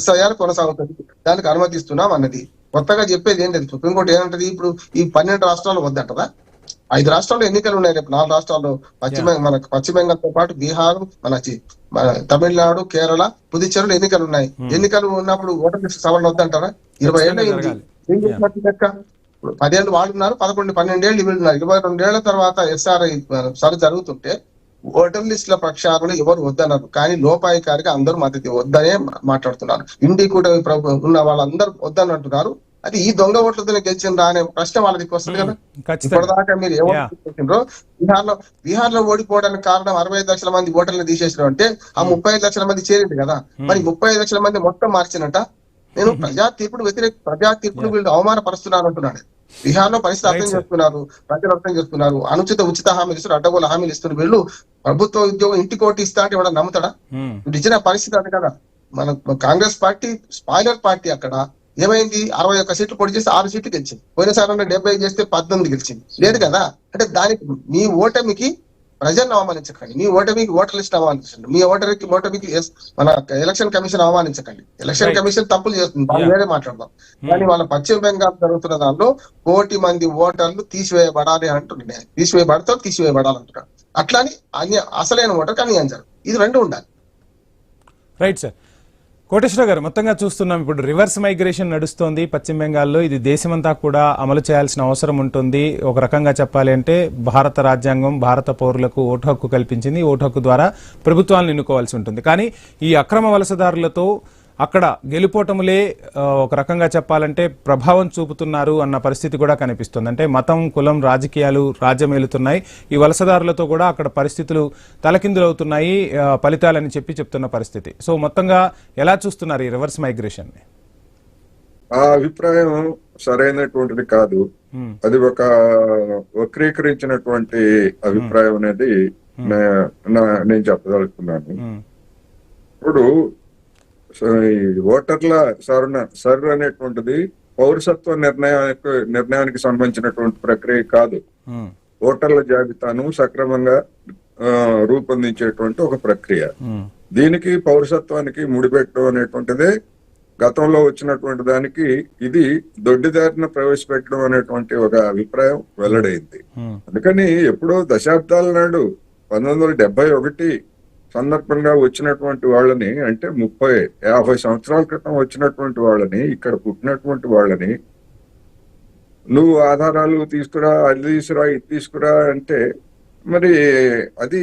SIR కొనసాగుతుంది, దానికి అనుమతిస్తున్నాం అన్నది. కొత్తగా చెప్పేది ఏంటది? సుప్రీంకోర్టు ఏమంటది? ఇప్పుడు ఈ 12 రాష్ట్రాలు వద్దంటదా? 5 రాష్ట్రాల్లో ఎన్నికలు ఉన్నాయి రేపు. 4 రాష్ట్రాల్లో పశ్చిమ బెంగాల్తో పాటు బీహార్, మన తమిళనాడు, కేరళ, పుదుచ్చేరిలో ఎన్నికలు ఉన్నాయి. ఎన్నికలు ఉన్నప్పుడు ఓటర్ లిస్ట్ సవరణ వద్దంటారా? 20 ఏళ్ళు అయింది. ఏం చేసినట్టు లెక్క? 10 ఏళ్ళు వాడున్నారు, 12 ఏళ్ళు వీళ్ళున్నారు. 22 ఏళ్ల తర్వాత ఎస్ఆర్ఐ సరి జరుగుతుంటే ఓటర్ లిస్టుల ప్రక్షాళన ఎవరు వద్దన్నారు, కానీ లోపాయికారిగా అందరూ మద్దతు వద్దనే మాట్లాడుతున్నారు. ఇండి కూడా ఉన్న వాళ్ళందరూ వద్దనంటున్నారు. అది ఈ దొంగ ఓట్లతో గెలిచిందా అనే ప్రశ్న వాళ్ళకి వస్తుంది కదా. ఇప్పటిదాకా మీరు ఏ ఓట్లు బీహార్ లో ఓడిపోవడానికి కారణం 65 లక్షల మంది ఓటర్లను తీసేసిన అంటే ఆ 35 లక్షల మంది చేరింది కదా. మరి 35 లక్షల మంది మొత్తం మార్చినట్ట. నేను ప్రజా తీర్పును వీళ్ళు అవమానపరుస్తున్నాను అంటున్నాడు. బీహార్ లో పరిస్థితి అర్థం చేస్తున్నారు, ప్రజలు అర్థం చేస్తున్నారు. అనుచిత ఉచిత హామీలు ఇస్తున్నారు, అడ్డగోలు హామీలు ఇస్తున్నారు. వీళ్ళు ప్రభుత్వ ఉద్యోగం ఇంటి కోటి ఇస్తా అంటే ఇవ్వడం నమ్ముతాడా? ఇచ్చిన పరిస్థితి అది కదా. మన కాంగ్రెస్ పార్టీ స్పాయిలర్ పార్టీ. అక్కడ ఏమైంది? 61 సీట్లు పొడి చేస్తే 6 సీట్లు గెలిచింది. పోయినసారి 70 చేస్తే 18 గెలిచింది. లేదు కదా. అంటే దానికి మీ ఓటమికి ప్రజలను అవమానించకండి, మీ ఓటమికి ఓటర్ లిస్ట్ అవమానించండి, మీ ఓటమికి మన ఎలక్షన్ కమిషన్ అవమానించకండి. ఎలక్షన్ కమిషన్ తప్పులు చేస్తుంది, వాళ్ళు వేరే మాట్లాడదాం. కానీ వాళ్ళ పశ్చిమ బెంగాల్ జరుగుతున్న దానిలో 1 కోటి మంది ఓటర్లు తీసివేయబడాలి అంటున్నాను. తీసివేయబడాలంటున్నాడు. అట్లాని అసలైన ఓటర్ కానీ అంటారు. ఇది రెండు ఉండాలి. Right sir. కోటేశ్వర గారు, మొత్తంగా చూస్తున్నాం ఇప్పుడు రివర్స్ మైగ్రేషన్ నడుస్తోంది పశ్చిమ బెంగాల్లో. ఇది దేశమంతా కూడా అమలు చేయాల్సిన అవసరం ఉంటుంది. ఒక రకంగా చెప్పాలి అంటే భారత రాజ్యాంగం భారత పౌరులకు ఓటు హక్కు కల్పించింది. ఓటు హక్కు ద్వారా ప్రభుత్వాలను ఎన్నుకోవాల్సి ఉంటుంది. కానీ ఈ అక్రమ వలసదారులతో అక్కడ గెలుపోటములే ఒక రకంగా చెప్పాలంటే ప్రభావం చూపుతున్నారు అన్న పరిస్థితి కూడా కనిపిస్తుంది. అంటే మతం, కులం, రాజకీయాలు రాజ్యమేలుతున్నాయి. ఈ వలసదారులతో కూడా అక్కడ పరిస్థితులు తలకిందులవుతున్నాయి ఫలితాలని చెప్తున్న పరిస్థితి. సో మొత్తంగా ఎలా చూస్తున్నారు ఈ రివర్స్ మైగ్రేషన్ ని? ఆ అభిప్రాయం సరైనటువంటిది కాదు. అది ఒక వక్రీకరించినటువంటి అభిప్రాయం అనేది నేను చెప్పదలుచుకున్నాను. ఇప్పుడు ఓటర్ల సర్ అనేటువంటిది పౌరసత్వ నిర్ణయానికి సంబంధించినటువంటి ప్రక్రియ కాదు. ఓటర్ల జాబితాను సక్రమంగా రూపొందించేటువంటి ఒక ప్రక్రియ. దీనికి పౌరసత్వానికి ముడిపెట్టడం అనేటువంటిదే గతంలో వచ్చినటువంటి దానికి ఇది దొడ్డిదారిన ప్రవేశపెట్టడం అనేటువంటి ఒక అభిప్రాయం వెల్లడైంది. అందుకని ఎప్పుడో దశాబ్దాల నాడు 1971 సందర్భంగా వచ్చినటువంటి వాళ్ళని, అంటే 30-50 సంవత్సరాల క్రితం వచ్చినటువంటి వాళ్ళని, ఇక్కడ పుట్టినటువంటి వాళ్ళని నువ్వు ఆధారాలు తీసుకురా, అది తీసుకురా, ఇది తీసుకురా అంటే మరి అది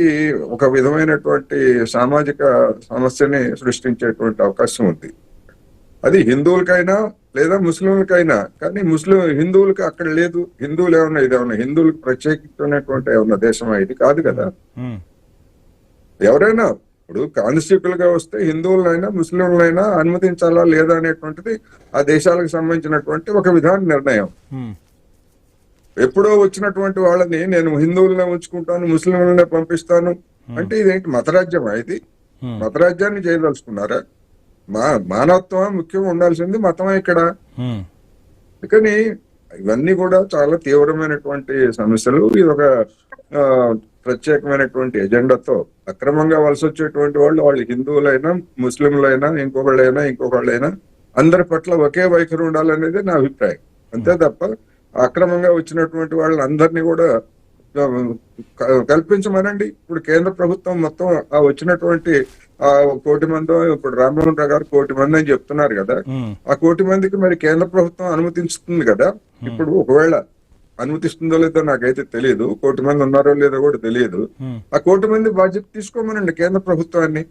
ఒక విధమైనటువంటి సామాజిక సమస్యని సృష్టించేటువంటి అవకాశం ఉంది. అది హిందువులకైనా లేదా ముస్లింలకైనా. కానీ హిందువులకి అక్కడ లేదు. హిందువులు ఇదేమన్నా హిందువులకు ప్రత్యేకించినటువంటి ఏమన్నా దేశం ఇది కాదు కదా. ఎవరైనా ఇప్పుడు కానిస్టేబుల్ గా వస్తే హిందువులైనా ముస్లింలైనా అనుమతించాలా లేదా అనేటువంటిది ఆ దేశాలకు సంబంధించినటువంటి ఒక విధాన నిర్ణయం. ఎప్పుడో వచ్చినటువంటి వాళ్ళని నేను హిందువులనే ఉంచుకుంటాను, ముస్లింలనే పంపిస్తాను అంటే ఇదేంటి మతరాజ్యమా? ఇది మతరాజ్యాన్ని చేయదలుచుకున్నారా? మానవత్వం ముఖ్యం ఉండాల్సింది మతమే ఇక్కడ. కానీ ఇవన్నీ కూడా చాలా తీవ్రమైనటువంటి సమస్యలు. ఇది ఒక ప్రత్యేకమైనటువంటి ఎజెండాతో అక్రమంగా వలస వచ్చేటువంటి వాళ్ళు హిందువులైనా ముస్లింలైనా ఇంకొకళ్ళైనా అందరి పట్ల ఒకే వైఖరి ఉండాలనేది నా అభిప్రాయం. అంతే తప్ప అక్రమంగా వచ్చినటువంటి వాళ్ళని అందరినీ కూడా కల్పించమనండి. ఇప్పుడు కేంద్ర ప్రభుత్వం మొత్తం ఆ వచ్చినటువంటి 1 కోటి మంది, ఇప్పుడు రామ్మోహన్ రావు గారు 1 కోటి మంది అని చెప్తున్నారు కదా. ఆ 1 కోటి మందికి మరి కేంద్ర ప్రభుత్వం అనుమతిస్తుంది కదా. ఇప్పుడు ఒకవేళ అనుమతిస్తుందో లేదో నాకైతే తెలియదు. 1 కోటి మంది ఉన్నారో లేదో కూడా తెలియదు. ఆ 1 కోటి మంది బాధ్యత తీసుకోమనండి కేంద్ర ప్రభుత్వాన్ని.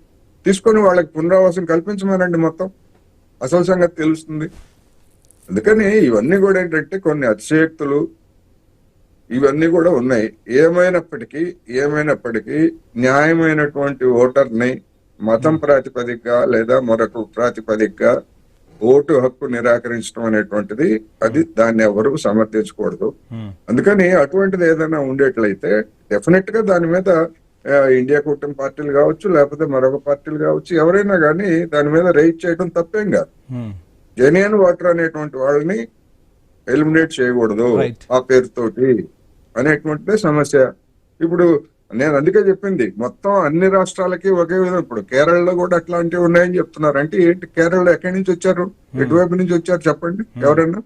తీసుకొని వాళ్ళకి పునరావాసం కల్పించమనండి. మొత్తం అసలు సంగతి తెలుస్తుంది. అందుకని ఇవన్నీ కూడా ఏంటంటే కొన్ని అతిశయోక్తులు ఇవన్నీ కూడా ఉన్నాయి. ఏమైనప్పటికీ న్యాయమైనటువంటి ఓటర్ని మతం ప్రాతిపదికగా లేదా మరొక ప్రాతిపదికగా ఓటు హక్కు నిరాకరించడం అనేటువంటిది అది దాన్ని ఎవరు సమర్థించకూడదు. అందుకని అటువంటిది ఏదైనా ఉండేట్లయితే డెఫినెట్ గా దాని మీద ఇండియా కూటమి పార్టీలు కావచ్చు, లేకపోతే మరొక పార్టీలు కావచ్చు, ఎవరైనా కానీ దాని మీద రైట్ చేయడం తప్పేం కాదు. జెన్యూన్ ఓటర్ అనేటువంటి వాళ్ళని ఎలిమినేట్ చేయకూడదు ఆ పేరుతోటి అనేటువంటిదే సమస్య. ఇప్పుడు నేను అందుకే చెప్పింది మొత్తం అన్ని రాష్ట్రాలకి ఒకే విధంగా. ఇప్పుడు కేరళలో కూడా అట్లాంటివి ఉన్నాయని చెప్తున్నారు. అంటే ఏంటి? కేరళలో ఎక్కడి నుంచి వచ్చారు, ఎటువైపు నుంచి వచ్చారు చెప్పండి ఎవరన్నా?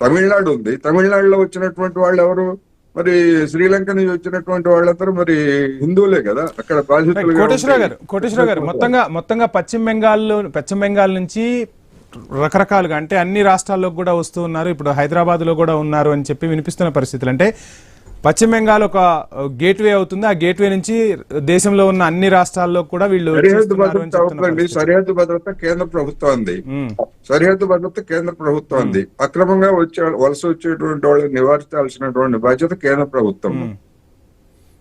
తమిళనాడు ఉంది. తమిళనాడులో వచ్చినటువంటి వాళ్ళు ఎవరు? మరి శ్రీలంక నుంచి వచ్చినటువంటి వాళ్ళందరూ మరి హిందువులే కదా అక్కడ బాధితులుగా. కోటేశ్వరరావు గారు మొత్తంగా పశ్చిమ బెంగాల్ నుంచి రకరకాలుగా అంటే అన్ని రాష్ట్రాల్లో కూడా వస్తూ ఉన్నారు. ఇప్పుడు హైదరాబాద్ లో కూడా ఉన్నారు అని చెప్పి వినిపిస్తున్న పరిస్థితులు. అంటే పశ్చిమ బెంగాల్ ఒక గేట్వే అవుతుంది. ఆ గేట్వే నుంచి దేశంలో ఉన్న అన్ని రాష్ట్రాల్లో కూడా వీళ్ళు సరిహద్దు భద్రత కేంద్ర ప్రభుత్వం ఉంది. సరిహద్దు భద్రత కేంద్ర ప్రభుత్వం ఉంది. అక్రమంగా వలస వచ్చేటువంటి వాళ్ళు నివారించాల్సినటువంటి బాధ్యత కేంద్ర ప్రభుత్వం.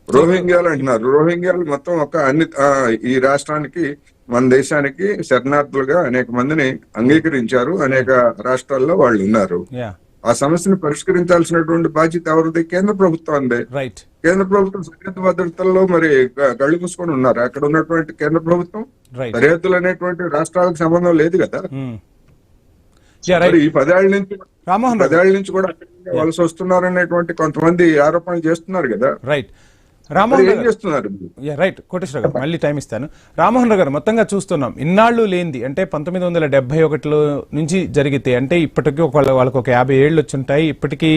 రోహింగ్యాలు అంటున్నారు. రోహింగ్యాలు మొత్తం ఈ రాష్ట్రానికి, మన దేశానికి శరణార్థులుగా అనేక మందిని అంగీకరించారు. అనేక రాష్ట్రాల్లో వాళ్ళు ఉన్నారు. ఆ సమస్యను పరిష్కరించాల్సినటువంటి బాధ్యత ఎవరిది? కేంద్ర ప్రభుత్వం. కేంద్ర ప్రభుత్వం సరిహద్దు భద్రతల్లో మరి కళ్ళు మూసుకొని ఉన్నారు. అక్కడ ఉన్నటువంటి కేంద్ర ప్రభుత్వం సరిహద్దులు అనేటువంటి రాష్ట్రాలకు సంబంధం లేదు కదా. ఈ 10 ఏళ్ల నుంచి కూడా వలస వస్తున్నారు అనేటువంటి కొంతమంది ఆరోపణలు చేస్తున్నారు కదా. రైట్ కోటేశ్వర గారు, మళ్ళీ టైం ఇస్తాను. రామ్మోహన్ రావు గారు, మొత్తంగా చూస్తున్నాం ఇన్నాళ్ళు లేనిది అంటే 1971 నుంచి జరిగితే అంటే ఇప్పటికీ వాళ్ళకి ఒక 50 ఏళ్ళు వచ్చుంటాయి. ఇప్పటికీ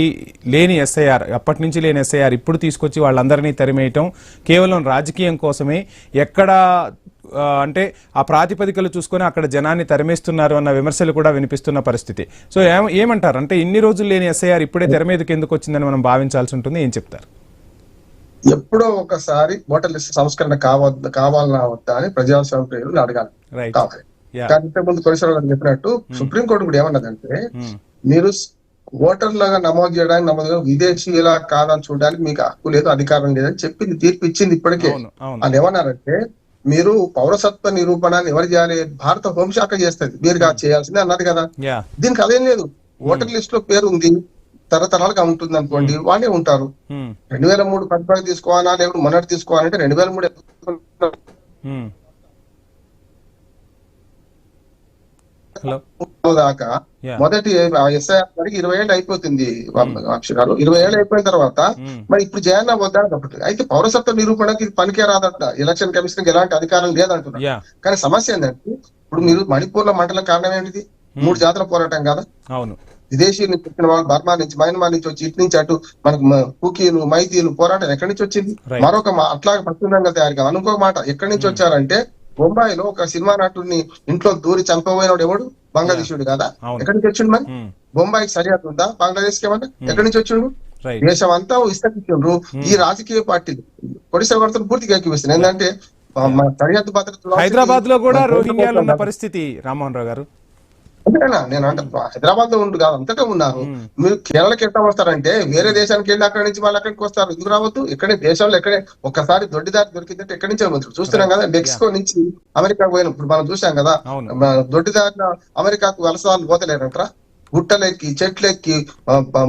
లేని ఎస్ఐఆర్, అప్పటి నుంచి లేని ఎస్ఐఆర్ ఇప్పుడు తీసుకొచ్చి వాళ్ళందరినీ తరిమేయటం కేవలం రాజకీయం కోసమే. ఎక్కడ అంటే ఆ ప్రాతిపదికలు చూసుకొని అక్కడ జనాన్ని తరిమేస్తున్నారు అన్న విమర్శలు కూడా వినిపిస్తున్న పరిస్థితి. సో ఏమంటారు? అంటే ఇన్ని రోజులు లేని ఎస్ఐఆర్ ఇప్పుడే తెర మీదకి ఎందుకు వచ్చిందని మనం భావించాల్సి ఉంటుంది. ఏం చెప్తారు? ఎప్పుడో ఒకసారి ఓటర్ లిస్ట్ సంస్కరణ కావాలన్నా వద్దా అని ప్రజాస్వామ్య ప్రియులు అడగాలి. కానీ ఇంతకుముందు కోటేశ్వర గారు చెప్పినట్టు సుప్రీంకోర్టు కూడా ఏమన్నదంటే, మీరు ఓటర్లుగా నమోదు చేయడానికి విదేశీయులా కాదని చూడడానికి మీకు హక్కు లేదు, అధికారం లేదని చెప్పింది, తీర్పు ఇచ్చింది ఇప్పటికే. వాళ్ళు ఏమన్నారంటే, మీరు పౌరసత్వ నిరూపణాన్ని ఎవరు చేయాలి? భారత హోంశాఖ చేస్తుంది, మీరు చేయాల్సిందే అన్నది కదా. దీనికి అదేం లేదు. ఓటర్ లిస్ట్ లో పేరు ఉంది, తరతరాలుగా ఉంటుంది అనుకోండి, వాళ్ళే ఉంటారు. 2003 పరిపాలన తీసుకోవాలా, లేకపోతే మొన్నటి తీసుకోవాలంటే 2003 దాకా మొదటి ఎస్ఐఆర్ 20 ఏళ్ళు అయిపోతుంది. 20 ఏళ్ళు అయిపోయిన తర్వాత మరి ఇప్పుడు జయన్న వద్దా కాబట్టి అయితే పౌరసత్వ నిరూపణకి పనికే రాదట. ఎలక్షన్ కమిషన్ కి ఎలాంటి అధికారం లేదంటున్నారు. కానీ సమస్య ఏంటంటే, ఇప్పుడు మీరు మణిపూర్ లో మంటల కారణం ఏంటిది? 3 జాతుల పోరాటం కదా. అవును, విదేశీ నుంచి వచ్చిన వాళ్ళు బర్మా నుంచి, మయన్మార్ నుంచి వచ్చి ఇటు నుంచి అటు మనకు కుకీలు, మైతీలు పోరాటం ఎక్కడి నుంచి వచ్చింది? మరొక అట్లాగే పశ్చిమంగా తయారు కాదు. ఇంకొక మాట ఎక్కడి నుంచి వచ్చారంటే, బొంబాయిలో ఒక సినిమా నటుడిని ఇంట్లో దూరి చంపబోయినాడు ఎవడు? బంగ్లాదేశుడు కదా. ఎక్కడి నుంచి వచ్చిండు? మరి బొంబాయికి సరిహద్దు ఉందా బంగ్లాదేశ్ కి? ఏమన్నా ఎక్కడి నుంచి వచ్చిండు? దేశం అంతా విస్తరించిండ్రు. ఈ రాజకీయ పార్టీలు ఒడిశా వార్తలు పూర్తిగా ఎక్కిపిస్తున్నాయి. ఏంటంటే సరిహద్దు భద్రత హైదరాబాద్ లో కూడా రోహింగ్యాలు ఉన్న పరిస్థితి. రామ్మోహన్ రావు గారు, అంతేనా? నేను అంటే హైదరాబాద్ లో ఉండు కాదు, అంతటా ఉన్నారు. మీరు కేరళకి ఎట్లా వస్తారంటే, వేరే దేశానికి వెళ్ళి అక్కడి నుంచి వాళ్ళు అక్కడికి వస్తారు. ఎందుకు రావద్దు? ఎక్కడే దేశంలో ఎక్కడే ఒక్కసారి దొడ్డిదారి దొరికిందంటే ఎక్కడి నుంచి అవ్వచ్చు. చూస్తున్నాం కదా, మెక్సికో నుంచి అమెరికాకు పోయినప్పుడు మనం చూసాం కదా, దొడ్డిదారిన అమెరికాకు వలసలు పోతలేరంటారా? గుట్టలెక్కి, చెట్లెక్కి,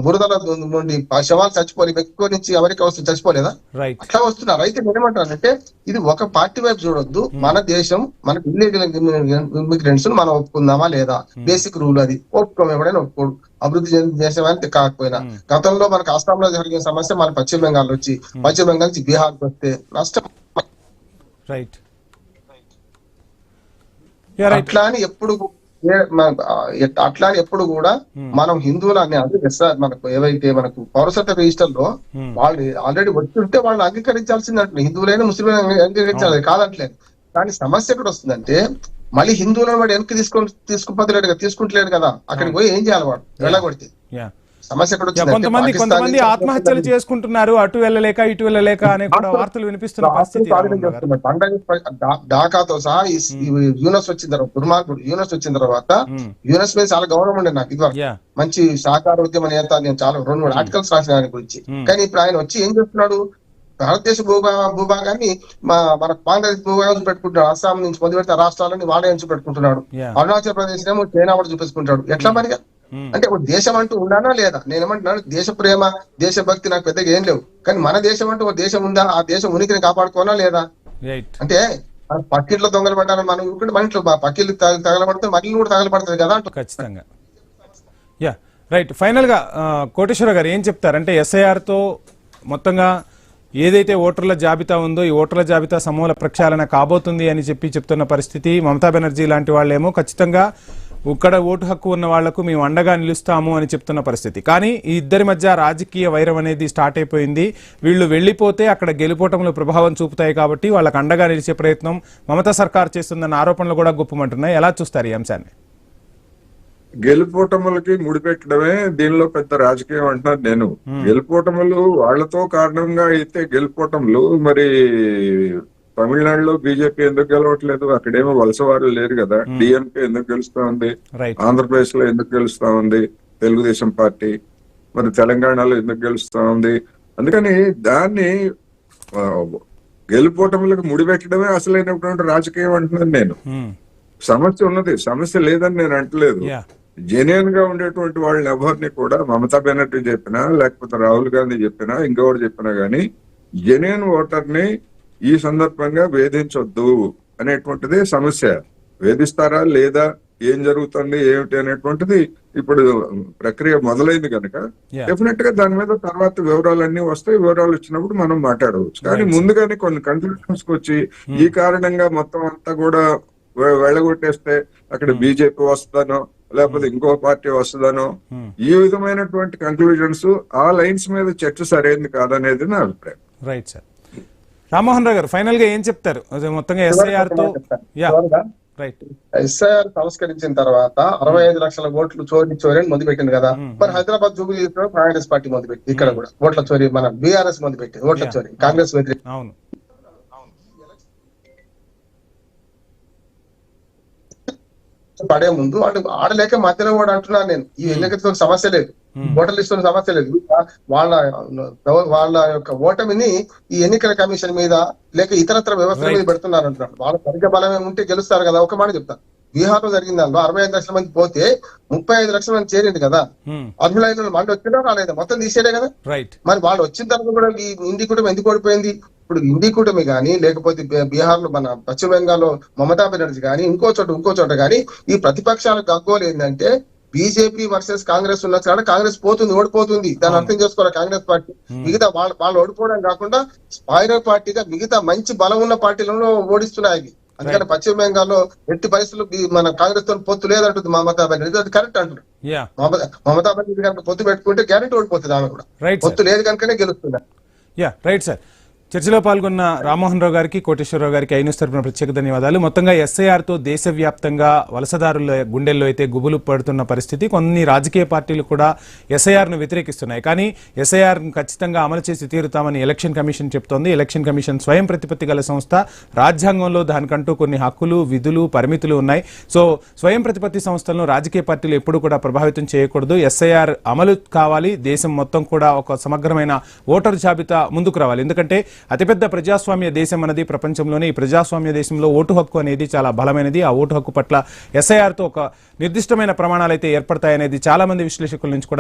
బురదల నుండి శవాలు చచ్చిపోయి మెక్సికో నుంచి అమెరికా వస్తుంది, చచ్చిపోలేదా? అట్లా వస్తున్నారు. అయితే నేనేమంటానంటే, ఇది ఒక పార్టీ వైపు చూడొద్దు. మన దేశం, మనకు ఇల్లీగల్ ఇమిగ్రెంట్స్ మనం ఒప్పుకుందామా లేదా? బేసిక్ రూల్ అది. ఒప్పుకోము, ఎవడైనా ఒప్పుకోడు. అభివృద్ధి చెందిన దేశం అయితే కాకపోయినా. గతంలో మనకు అస్సాంలో జరిగిన సమస్య మన పశ్చిమ బెంగాల్ వచ్చి, పశ్చిమ బెంగాల్ నుంచి బీహార్కి వస్తే నష్టం. అట్లా అని ఎప్పుడు కూడా మనం హిందువులని మనకు ఏవైతే మనకు పౌరసత్వ రిజిస్టర్ లో వాళ్ళు ఆల్రెడీ వచ్చి ఉంటే వాళ్ళు అంగీకరించాల్సిందంటే, హిందువులైనా ముస్లింలైనా అంగీకరించాలి కాదంటలేదు. కానీ సమస్య ఎక్కడ వస్తుందంటే, మళ్ళీ హిందువులను వాడు వెనక్కి తీసుకుంటలేడు కదా. అక్కడికి పోయి ఏం చేయాలి? వాడు వెళ్ళగొడితే సమస్య ఎక్కడ వచ్చింది? కొంతమంది ఆత్మహత్యలు చేసుకుంటున్నారు, అటు వెళ్ళలేక ఇటు వెళ్ళలేక అనే కూడా వార్తలు వినిపిస్తున్న పరిస్థితి. ఢాకాతో సహా యూనస్ వచ్చిన తర్వాత, దుర్మార్గుడు యూనస్ వచ్చిన తర్వాత, యూనస్ మీద చాలా గౌరవం ఉండే నాకు. ఇది మంచి శాఖారోద్యమ నేత, నేను చాలా 2-3 ఆర్టికల్స్ రాసిన ఆయన గురించి. కానీ ఇప్పుడు ఆయన వచ్చి ఏం చేస్తున్నాడు? భారతదేశ భూభాగాన్ని మన బంగ్లాదేశ్ భూభాగం పెట్టుకుంటున్నాడు. అస్సాం నుంచి మొదలు పెడితే రాష్ట్రాలని వాడే నుంచి పెట్టుకుంటున్నాడు. అరుణాచల్ ప్రదేశ్ ఏమో చైనా కూడా చూపించుకుంటాడు. ఎట్లా మరిగా? అంటే ఒక దేశం అంటూ ఉండానా లేదా? నేనేమంటున్నాను, దేశ ప్రేమ, దేశభక్తి నాకు పెద్దగా ఏం లేవు. కానీ మన దేశం అంటూ ఒక దేశం ఉందా? ఆ దేశం ఉనికిని కాపాడుకోవాలా లేదా? అంటే పక్కింట్లో దొంగలు పడ్డారు, మనం మన ఇంట్లో పక్కిళ్ళు తగలబడితే మళ్ళీ కూడా తగలబడుతుంది కదా. ఖచ్చితంగా. రైట్. ఫైనల్ గా కోటేశ్వర గారు ఏం చెప్తారంటే, ఎస్ఐఆర్ తో మొత్తంగా ఏదైతే ఓటర్ల జాబితా ఉందో ఈ ఓటర్ల జాబితా సమూల ప్రక్షాళన కాబోతుంది అని చెప్తున్న పరిస్థితి. మమతా బెనర్జీ లాంటి వాళ్ళేమో ఖచ్చితంగా ఇక్కడ ఓటు హక్కు ఉన్న వాళ్లకు మేము అండగా నిలుస్తాము అని చెప్తున్న పరిస్థితి. కానీ ఈ ఇద్దరి మధ్య రాజకీయ వైరం అనేది స్టార్ట్ అయిపోయింది. వీళ్ళు వెళ్లిపోతే అక్కడ గెలుపోటములు ప్రభావం చూపుతాయి కాబట్టి వాళ్ళకు అండగా నిలిచే ప్రయత్నం మమతా సర్కార్ చేస్తుందన్న ఆరోపణలు కూడా గుప్పమంటున్నాయి. ఎలా చూస్తారు ఈ అంశాన్ని? గెలుపోటములకి ముడిపెట్టడమే దీనిలో పెద్ద రాజకీయం అంటున్నాను నేను. గెలుపోటములు వాళ్లతో కారణంగా అయితే గెలుపోటములు మరి తమిళనాడులో బీజేపీ ఎందుకు గెలవట్లేదు? అక్కడేమో వలసవారు లేరు కదా. డిఎంకే ఎందుకు గెలుస్తా ఉంది? ఆంధ్రప్రదేశ్ లో ఎందుకు గెలుస్తా ఉంది తెలుగుదేశం పార్టీ? మరి తెలంగాణలో ఎందుకు గెలుస్తా ఉంది? అందుకని దాన్ని గెలుపోటములకు ముడిపెట్టడమే అసలైనటువంటి రాజకీయం అంటున్నాను నేను. సమస్య ఉన్నది, సమస్య లేదని నేను అంటలేదు. జెన్యున్ గా ఉండేటువంటి వాళ్ళని ఎవరిని కూడా మమతా బెనర్జీ చెప్పినా లేకపోతే రాహుల్ గాంధీ చెప్పినా ఇంకొకటి చెప్పినా గానీ జెన్యున్ ఓటర్ ని ఈ సందర్భంగా వేధించొద్దు అనేటువంటిది సమస్య. వేధిస్తారా లేదా, ఏం జరుగుతుంది ఏమిటి అనేటువంటిది ఇప్పుడు ప్రక్రియ మొదలైంది కనుక డెఫినెట్ గా దాని మీద తర్వాత వివరాలన్నీ వస్తాయి. వివరాలు వచ్చినప్పుడు మనం మాట్లాడవచ్చు. కానీ ముందుగానే కొన్ని కన్క్లూషన్స్ వచ్చి ఈ కారణంగా మొత్తం అంతా కూడా వెళ్ళగొట్టేస్తే అక్కడ బీజేపీ వస్తుందనో లేకపోతే ఇంకో పార్టీ వస్తుందనో ఈ విధమైనటువంటి కన్క్లూజన్స్ ఆ లైన్స్ మీద చర్చ సరైనది కాదనేది నా అభిప్రాయం. Right sir. రామ్మోహన్ రావు గారు ఫైనల్ గా ఏం చెప్తారు? మొత్తంగా ఎస్ఐఆర్ తో ఎస్ఐఆర్ సంస్కరించిన తర్వాత 65 లక్షల ఓట్లు చోరీ అని మొదలుపెట్టింది కదా. మరి హైదరాబాద్ జూబ్లీ కాంగ్రెస్ పార్టీ మొదలుపెట్టి ఇక్కడ కూడా ఓట్ల చోరీ, మన బీఆర్ఎస్ మొదలుపెట్టి ఓట్ల చోరీ, కాంగ్రెస్ వ్యతిరేక అవును పడే ముందు వాళ్ళు ఆడలేక మధ్యలో కూడా అంటున్నాను నేను. ఈ ఎన్నికలతో సమస్య లేదు, ఓటర్ లిస్టు సమస్య లేదు. వాళ్ళ యొక్క ఓటమిని ఈ ఎన్నికల కమిషన్ మీద లేక ఇతరత్ర వ్యవస్థల మీద పెడుతున్నారు అంటున్నారు. వాళ్ళ సరిగ్గా బలమే ఉంటే గెలుస్తారు కదా. ఒక మాట చెప్తాను, బీహార్ లో జరిగిన దానిలో 65 లక్షల మంది పోతే 35 లక్షల మంది చేరింది కదా. అర్హులైన మళ్ళీ వచ్చినా రాలేదా? మొత్తం తీసేయలే కదా. మరి వాళ్ళు వచ్చిన తర్వాత కూడా ఈ ఇండి కూటమి ఎందుకు ఓడిపోయింది? ఇప్పుడు ఇండి కూటమి గానీ లేకపోతే బీహార్ లో మన పశ్చిమ బెంగాల్లో మమతా బెనర్జీ గానీ ఇంకో చోట గానీ ఈ ప్రతిపక్షాలకు గగ్గోలు ఏంటంటే బీజేపీ వర్సెస్ కాంగ్రెస్ ఉన్న కాడ కాంగ్రెస్ పోతుంది, ఓడిపోతుంది. దాన్ని అర్థం చేసుకోవాలి కాంగ్రెస్ పార్టీ. మిగతా వాళ్ళు ఓడిపోవడం కాకుండా స్పాయిలర్ పార్టీగా మిగతా మంచి బలం ఉన్న పార్టీలను ఓడిస్తున్నాయి. అందుకని పశ్చిమ బెంగాల్లో ఎట్టి పరిస్థితులు మన కాంగ్రెస్ తో పొత్తు లేదంటుంది మమతా బెనర్జీ. అది కరెక్ట్ అంటారు. మమతా బెనర్జీ కనుక పొత్తు పెట్టుకుంటే గ్యారెంటీ ఓడిపోతుంది ఆమె కూడా. పొత్తు లేదు కనుకనే గెలుస్తుంది. Right sir. చర్చలో పాల్గొన్న రామ్మోహన్ రావు గారికి, కోటేశ్వరరావు గారికి ఐన్యూస్ తరపున ప్రత్యేక ధన్యవాదాలు. మొత్తంగా ఎస్ఐఆర్తో దేశవ్యాప్తంగా వలసదారుల గుండెల్లో అయితే గుబులు పడుతున్న పరిస్థితి. కొన్ని రాజకీయ పార్టీలు కూడా ఎస్ఐఆర్ను వ్యతిరేకిస్తున్నాయి. కానీ ఎస్ఐఆర్ను ఖచ్చితంగా అమలు చేసి తీరుతామని ఎలక్షన్ కమిషన్ చెప్తోంది. ఎలక్షన్ కమిషన్ స్వయం ప్రతిపత్తి గల సంస్థ. రాజ్యాంగంలో దానికంటూ కొన్ని హక్కులు, విధులు, పరిమితులు ఉన్నాయి. సో స్వయం ప్రతిపత్తి సంస్థలను రాజకీయ పార్టీలు ఎప్పుడు కూడా ప్రభావితం చేయకూడదు. ఎస్ఐఆర్ అమలు కావాలి. దేశం మొత్తం కూడా ఒక సమగ్రమైన ఓటరు జాబితా ముందుకు రావాలి. ఎందుకంటే అతిపెద్ద ప్రజాస్వామ్య దేశం అనేది ప్రపంచంలోనే. ఈ ప్రజాస్వామ్య దేశంలో ఓటు హక్కు అనేది చాలా బలమైనది. ఆ ఓటు హక్కు పట్ల ఎస్ఐఆర్తో ఒక నిర్దిష్టమైన ప్రమాణాలు అయితే ఏర్పడతాయనేది చాలా మంది విశ్లేషకుల నుంచి కూడా